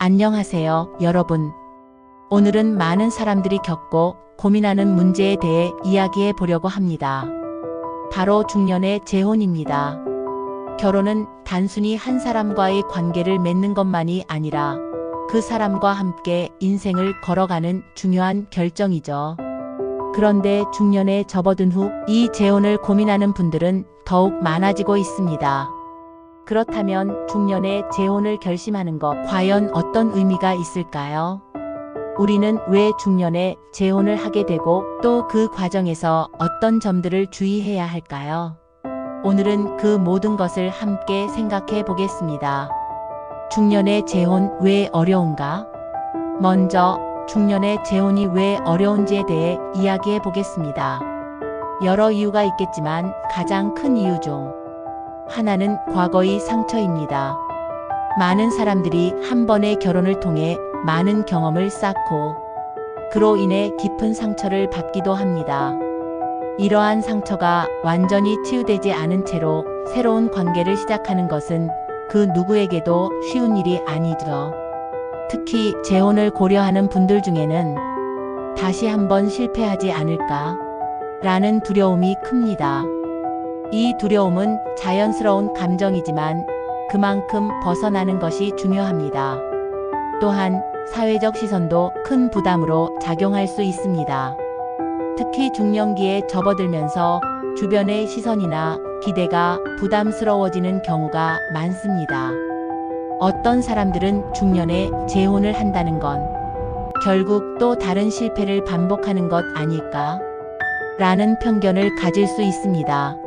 안녕하세요, 여러분. 오늘은 많은 사람들이 겪고 고민하는 문제에 대해 이야기해 보려고 합니다. 바로 중년의 재혼입니다. 결혼은 단순히 한 사람과의 관계를 맺는 것만이 아니라 그 사람과 함께 인생을 걸어가는 중요한 결정이죠. 그런데 중년에 접어든 후 이 재혼을 고민하는 분들은 더욱 많아지고 있습니다. 그렇다면 중년에 재혼을 결심하는 것 과연 어떤 의미가 있을까요? 우리는 왜 중년에 재혼을 하게 되고 또 그 과정에서 어떤 점들을 주의해야 할까요? 오늘은 그 모든 것을 함께 생각해 보겠습니다. 중년의 재혼 왜 어려운가? 먼저 중년의 재혼이 왜 어려운지에 대해 이야기해 보겠습니다. 여러 이유가 있겠지만 가장 큰 이유 중 하나는 과거의 상처입니다. 많은 사람들이 한 번의 결혼을 통해 많은 경험을 쌓고 그로 인해 깊은 상처를 받기도 합니다. 이러한 상처가 완전히 치유되지 않은 채로 새로운 관계를 시작하는 것은 그 누구에게도 쉬운 일이 아니죠. 특히 재혼을 고려하는 분들 중에는 다시 한번 실패하지 않을까? 라는 두려움이 큽니다. 이 두려움은 자연스러운 감정이지만 그만큼 벗어나는 것이 중요합니다. 또한 사회적 시선도 큰 부담으로 작용할 수 있습니다. 특히 중년기에 접어들면서 주변의 시선이나 기대가 부담스러워지는 경우가 많습니다. 어떤 사람들은 중년에 재혼을 한다는 건 결국 또 다른 실패를 반복하는 것 아닐까? 라는 편견을 가질 수 있습니다.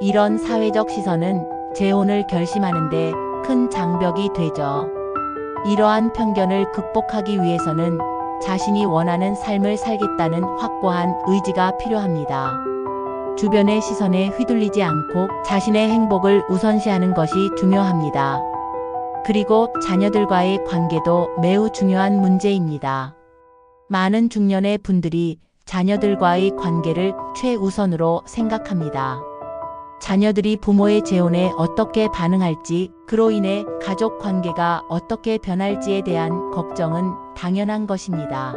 이런 사회적 시선은 재혼을 결심하는데 큰 장벽이 되죠. 이러한 편견을 극복하기 위해서는 자신이 원하는 삶을 살겠다는 확고한 의지가 필요합니다. 주변의 시선에 휘둘리지 않고 자신의 행복을 우선시하는 것이 중요합니다. 그리고 자녀들과의 관계도 매우 중요한 문제입니다. 많은 중년의 분들이 자녀들과의 관계를 최우선으로 생각합니다. 자녀들이 부모의 재혼에 어떻게 반응할지, 그로 인해 가족 관계가 어떻게 변할지에 대한 걱정은 당연한 것입니다.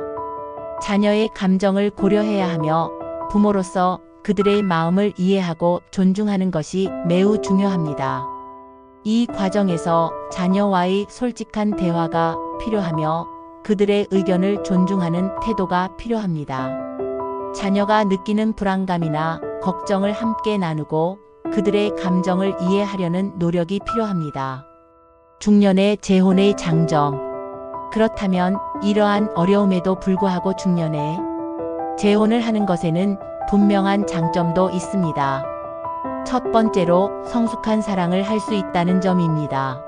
자녀의 감정을 고려해야 하며 부모로서 그들의 마음을 이해하고 존중하는 것이 매우 중요합니다. 이 과정에서 자녀와의 솔직한 대화가 필요하며 그들의 의견을 존중하는 태도가 필요합니다. 자녀가 느끼는 불안감이나 걱정을 함께 나누고 그들의 감정을 이해하려는 노력이 필요합니다. 중년의 재혼의 장점. 그렇다면 이러한 어려움에도 불구하고 중년에 재혼을 하는 것에는 분명한 장점도 있습니다. 첫 번째로 성숙한 사랑을 할 수 있다는 점입니다.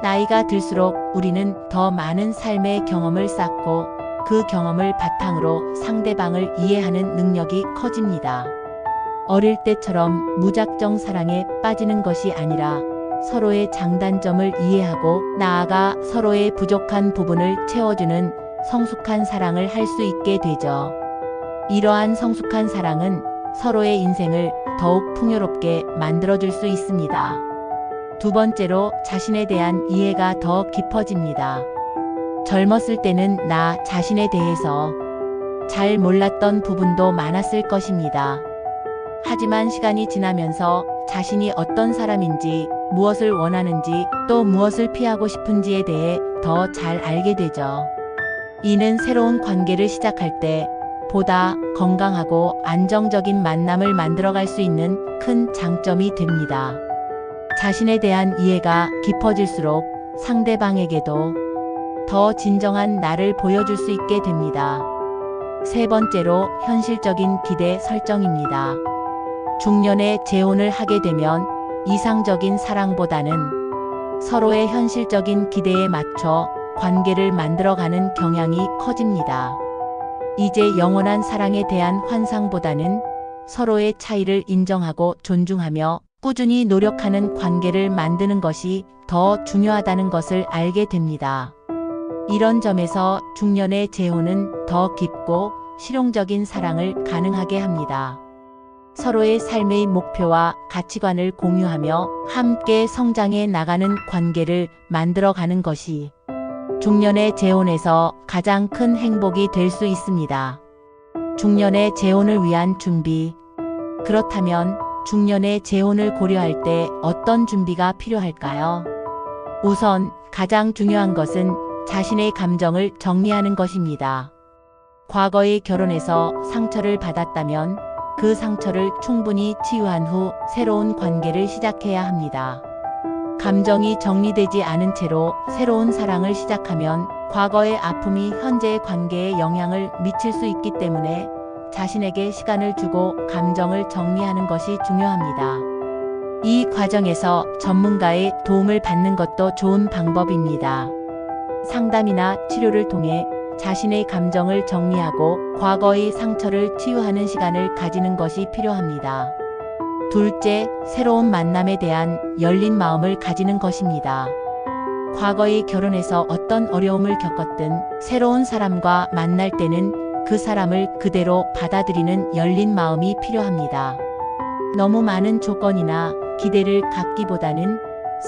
나이가 들수록 우리는 더 많은 삶의 경험을 쌓고 그 경험을 바탕으로 상대방을 이해하는 능력이 커집니다. 어릴 때처럼 무작정 사랑에 빠지는 것이 아니라 서로의 장단점을 이해하고 나아가 서로의 부족한 부분을 채워주는 성숙한 사랑을 할 수 있게 되죠. 이러한 성숙한 사랑은 서로의 인생을 더욱 풍요롭게 만들어줄 수 있습니다. 두 번째로 자신에 대한 이해가 더 깊어집니다. 젊었을 때는 나 자신에 대해서 잘 몰랐던 부분도 많았을 것입니다. 하지만 시간이 지나면서 자신이 어떤 사람인지, 무엇을 원하는지, 또 무엇을 피하고 싶은지에 대해 더 잘 알게 되죠. 이는 새로운 관계를 시작할 때 보다 건강하고 안정적인 만남을 만들어갈 수 있는 큰 장점이 됩니다. 자신에 대한 이해가 깊어질수록 상대방에게도 더 진정한 나를 보여줄 수 있게 됩니다. 세 번째로 현실적인 기대 설정입니다. 중년에 재혼을 하게 되면 이상적인 사랑보다는 서로의 현실적인 기대에 맞춰 관계를 만들어가는 경향이 커집니다. 이제 영원한 사랑에 대한 환상보다는 서로의 차이를 인정하고 존중하며 꾸준히 노력하는 관계를 만드는 것이 더 중요하다는 것을 알게 됩니다. 이런 점에서 중년의 재혼은 더 깊고 실용적인 사랑을 가능하게 합니다. 서로의 삶의 목표와 가치관을 공유하며 함께 성장해 나가는 관계를 만들어가는 것이 중년의 재혼에서 가장 큰 행복이 될 수 있습니다. 중년의 재혼을 위한 준비. 그렇다면 중년의 재혼을 고려할 때 어떤 준비가 필요할까요? 우선 가장 중요한 것은 자신의 감정을 정리하는 것입니다. 과거의 결혼에서 상처를 받았다면 그 상처를 충분히 치유한 후 새로운 관계를 시작해야 합니다. 감정이 정리되지 않은 채로 새로운 사랑을 시작하면 과거의 아픔이 현재의 관계에 영향을 미칠 수 있기 때문에 자신에게 시간을 주고 감정을 정리하는 것이 중요합니다. 이 과정에서 전문가의 도움을 받는 것도 좋은 방법입니다. 상담이나 치료를 통해 자신의 감정을 정리하고 과거의 상처를 치유하는 시간을 가지는 것이 필요합니다. 둘째, 새로운 만남에 대한 열린 마음을 가지는 것입니다. 과거의 결혼에서 어떤 어려움을 겪었든 새로운 사람과 만날 때는 그 사람을 그대로 받아들이는 열린 마음이 필요합니다. 너무 많은 조건이나 기대를 갖기보다는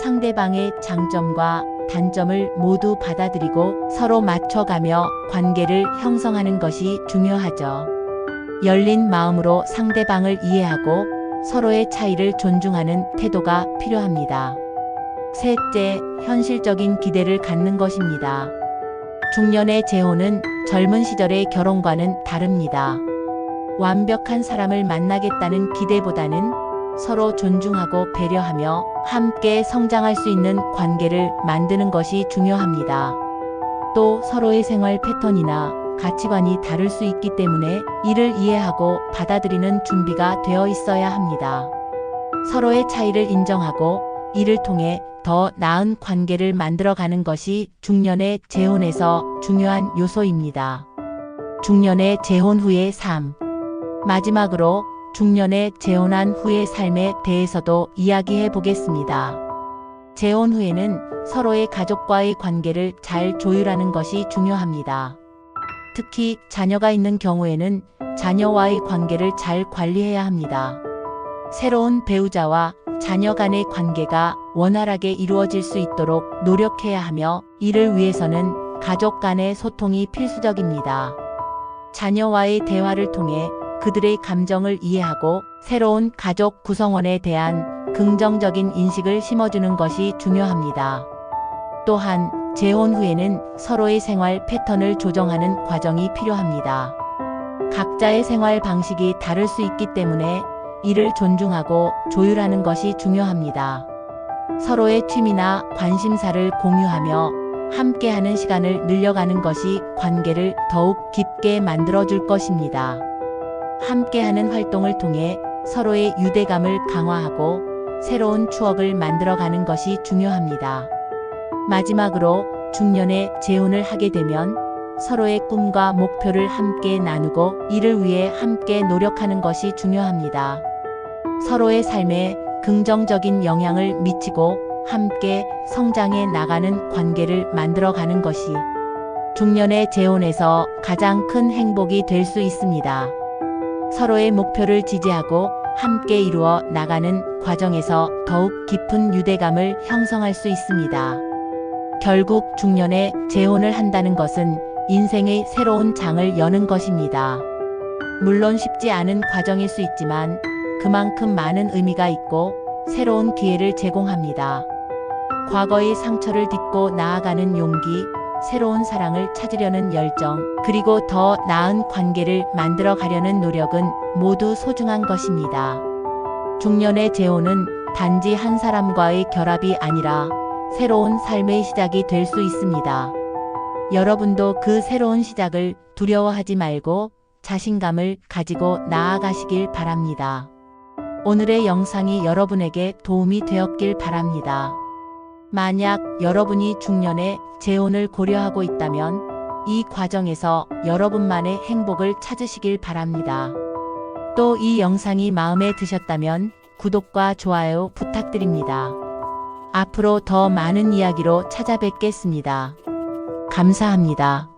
상대방의 장점과 단점을 모두 받아들이고 서로 맞춰가며 관계를 형성하는 것이 중요하죠. 열린 마음으로 상대방을 이해하고 서로의 차이를 존중하는 태도가 필요합니다. 셋째, 현실적인 기대를 갖는 것입니다. 중년의 재혼은 젊은 시절의 결혼과는 다릅니다. 완벽한 사람을 만나겠다는 기대보다는 서로 존중하고 배려하며 함께 성장할 수 있는 관계를 만드는 것이 중요합니다. 또 서로의 생활 패턴이나 가치관이 다를 수 있기 때문에 이를 이해하고 받아들이는 준비가 되어 있어야 합니다. 서로의 차이를 인정하고 이를 통해 더 나은 관계를 만들어가는 것이 중년의 재혼에서 중요한 요소입니다. 중년의 재혼 후의 삶. 마지막으로 중년에 재혼한 후의 삶에 대해서도 이야기해 보겠습니다. 재혼 후에는 서로의 가족과의 관계를 잘 조율하는 것이 중요합니다. 특히 자녀가 있는 경우에는 자녀와의 관계를 잘 관리해야 합니다. 새로운 배우자와 자녀 간의 관계가 원활하게 이루어질 수 있도록 노력해야 하며 이를 위해서는 가족 간의 소통이 필수적입니다. 자녀와의 대화를 통해 그들의 감정을 이해하고 새로운 가족 구성원에 대한 긍정적인 인식을 심어주는 것이 중요합니다. 또한 재혼 후에는 서로의 생활 패턴을 조정하는 과정이 필요합니다. 각자의 생활 방식이 다를 수 있기 때문에 이를 존중하고 조율하는 것이 중요합니다. 서로의 취미나 관심사를 공유하며 함께하는 시간을 늘려가는 것이 관계를 더욱 깊게 만들어줄 것입니다. 함께하는 활동을 통해 서로의 유대감을 강화하고 새로운 추억을 만들어가는 것이 중요합니다. 마지막으로 중년에 재혼을 하게 되면 서로의 꿈과 목표를 함께 나누고 이를 위해 함께 노력하는 것이 중요합니다. 서로의 삶에 긍정적인 영향을 미치고 함께 성장해 나가는 관계를 만들어가는 것이 중년의 재혼에서 가장 큰 행복이 될 수 있습니다. 서로의 목표를 지지하고 함께 이루어 나가는 과정에서 더욱 깊은 유대감을 형성할 수 있습니다. 결국 중년에 재혼을 한다는 것은 인생의 새로운 장을 여는 것입니다. 물론 쉽지 않은 과정일 수 있지만 그만큼 많은 의미가 있고 새로운 기회를 제공합니다. 과거의 상처를 딛고 나아가는 용기, 새로운 사랑을 찾으려는 열정, 그리고 더 나은 관계를 만들어 가려는 노력은 모두 소중한 것입니다. 중년의 재혼은 단지 한 사람과의 결합이 아니라 새로운 삶의 시작이 될 수 있습니다. 여러분도 그 새로운 시작을 두려워하지 말고 자신감을 가지고 나아가시길 바랍니다. 오늘의 영상이 여러분에게 도움이 되었길 바랍니다. 만약 여러분이 중년에 재혼을 고려하고 있다면 이 과정에서 여러분만의 행복을 찾으시길 바랍니다. 또 이 영상이 마음에 드셨다면 구독과 좋아요 부탁드립니다. 앞으로 더 많은 이야기로 찾아뵙겠습니다. 감사합니다.